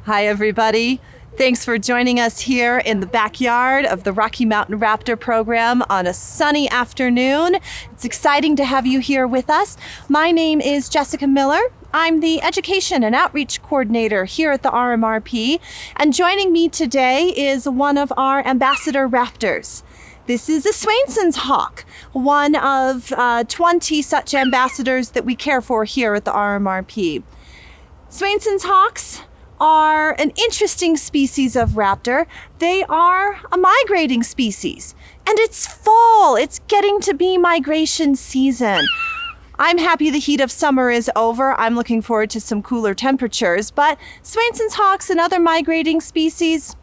Hi, everybody. Thanks for joining us here in the backyard of the Rocky Mountain Raptor program on a sunny afternoon. It's exciting to have you here with us. My name is Jessica Miller. I'm the Education and Outreach Coordinator here at the RMRP. And joining me today is one of our ambassador raptors. This is a Swainson's hawk, one of 20 such ambassadors that we care for here at the RMRP. Swainson's hawks are an interesting species of raptor. They are a migrating species, and it's fall. It's getting to be migration season. I'm happy the heat of summer is over. I'm looking forward to some cooler temperatures, but Swainson's hawks and other migrating species,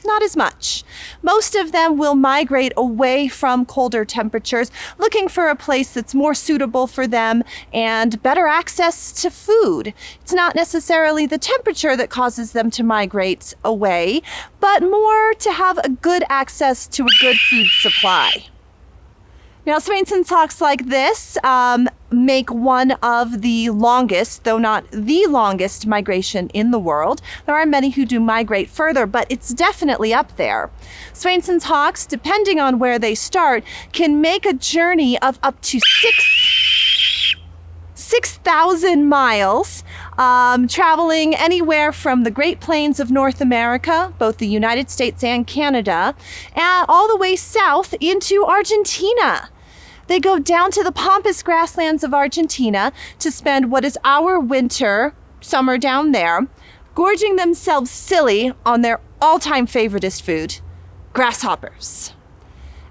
not as much. Most of them will migrate away from colder temperatures, looking for a place that's more suitable for them and better access to food. It's not necessarily the temperature that causes them to migrate away, but more to have a good access to a good food supply. Now, Swainson's hawks like this make one of the longest, though not the longest, migration in the world. There are many who do migrate further, but it's definitely up there. Swainson's hawks, depending on where they start, can make a journey of up to 6,000 miles, traveling anywhere from the Great Plains of North America, both the United States and Canada, all the way south into Argentina. They go down to the pampas grasslands of Argentina to spend what is our summer down there, gorging themselves silly on their all-time favoriteest food, grasshoppers.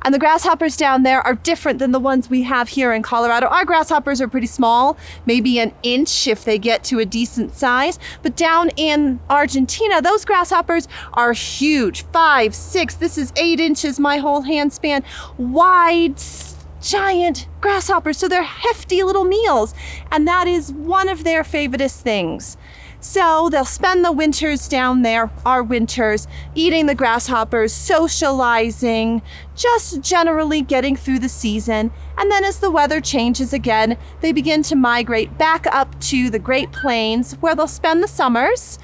And the grasshoppers down there are different than the ones we have here in Colorado. Our grasshoppers are pretty small, maybe an inch if they get to a decent size. But down in Argentina, those grasshoppers are huge, 5, 6, this is 8 inches, my whole hand span, wide, giant grasshoppers. So they're hefty little meals. And that is one of their favoriteest things. So they'll spend the winters down there, our winters, eating the grasshoppers, socializing, just generally getting through the season. And then as the weather changes again, they begin to migrate back up to the Great Plains, where they'll spend the summers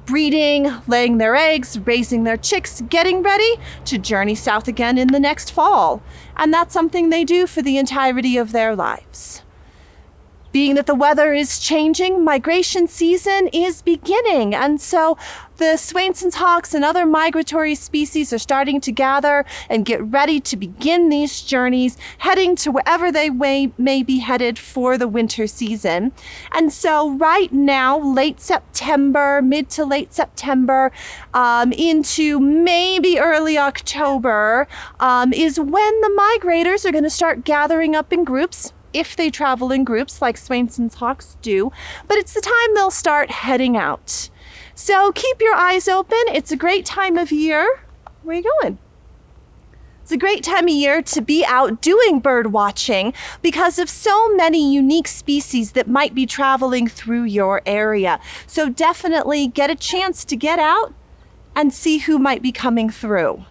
breeding, laying their eggs, raising their chicks, getting ready to journey south again in the next fall. And that's something they do for the entirety of their lives. Being that the weather is changing, migration season is beginning. And so the Swainson's hawks and other migratory species are starting to gather and get ready to begin these journeys, heading to wherever they may be headed for the winter season. And so right now, late September, mid to late September, into maybe early October, is when the migrators are going to start gathering up in groups, if they travel in groups like Swainson's hawks do, but it's the time they'll start heading out. So keep your eyes open. It's a great time of year. Where are you going? It's a great time of year to be out doing bird watching because of so many unique species that might be traveling through your area. So definitely get a chance to get out and see who might be coming through.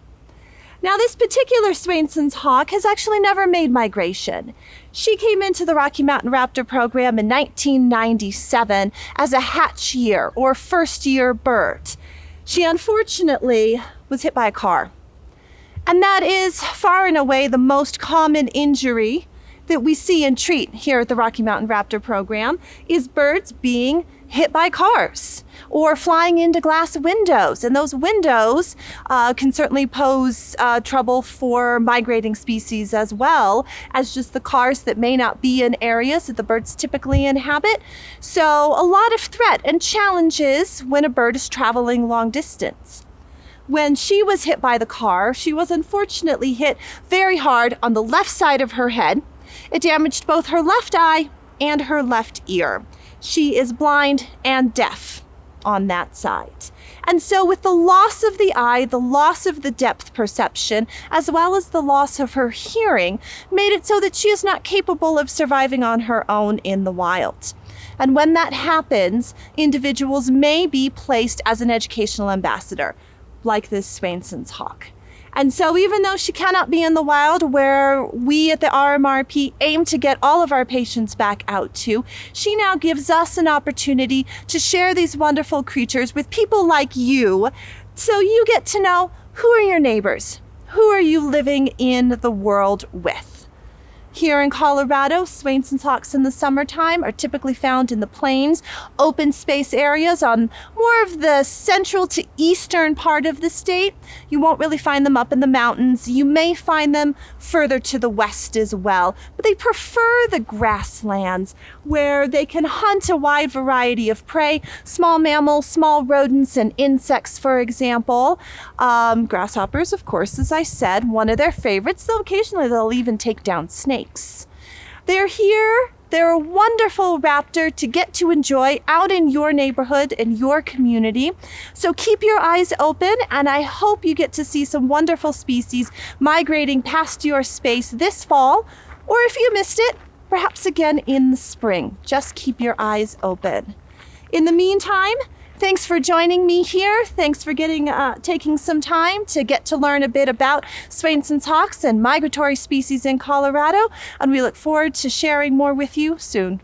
Now, this particular Swainson's hawk has actually never made migration. She came into the Rocky Mountain Raptor program in 1997 as a hatch year or first year bird. She unfortunately was hit by a car. And that is far and away the most common injury that we see and treat here at the Rocky Mountain Raptor program is birds being hit by cars or flying into glass windows. And those windows can certainly pose trouble for migrating species as well as just the cars that may not be in areas that the birds typically inhabit. So a lot of threat and challenges when a bird is traveling long distance. When she was hit by the car, she was unfortunately hit very hard on the left side of her head. It damaged both her left eye and her left ear. She is blind and deaf on that side. And so with the loss of the eye, the loss of the depth perception, as well as the loss of her hearing, made it so that she is not capable of surviving on her own in the wild. And when that happens, individuals may be placed as an educational ambassador, like this Swainson's hawk. And so even though she cannot be in the wild where we at the RMRP aim to get all of our patients back out to, she now gives us an opportunity to share these wonderful creatures with people like you, so you get to know who are your neighbors, who are you living in the world with. Here in Colorado, Swainson's hawks in the summertime are typically found in the plains, open space areas on more of the central to eastern part of the state. You won't really find them up in the mountains. You may find them further to the west as well, but they prefer the grasslands where they can hunt a wide variety of prey, small mammals, small rodents, and insects, for example. Grasshoppers, of course, as I said, one of their favorites, though occasionally they'll even take down snakes. They're here. They're a wonderful raptor to get to enjoy out in your neighborhood and your community. So keep your eyes open, and I hope you get to see some wonderful species migrating past your space this fall, or if you missed it, perhaps again in the spring. Just keep your eyes open. In the meantime, thanks for joining me here. Thanks for taking some time to get to learn a bit about Swainson's hawks and migratory species in Colorado, and we look forward to sharing more with you soon.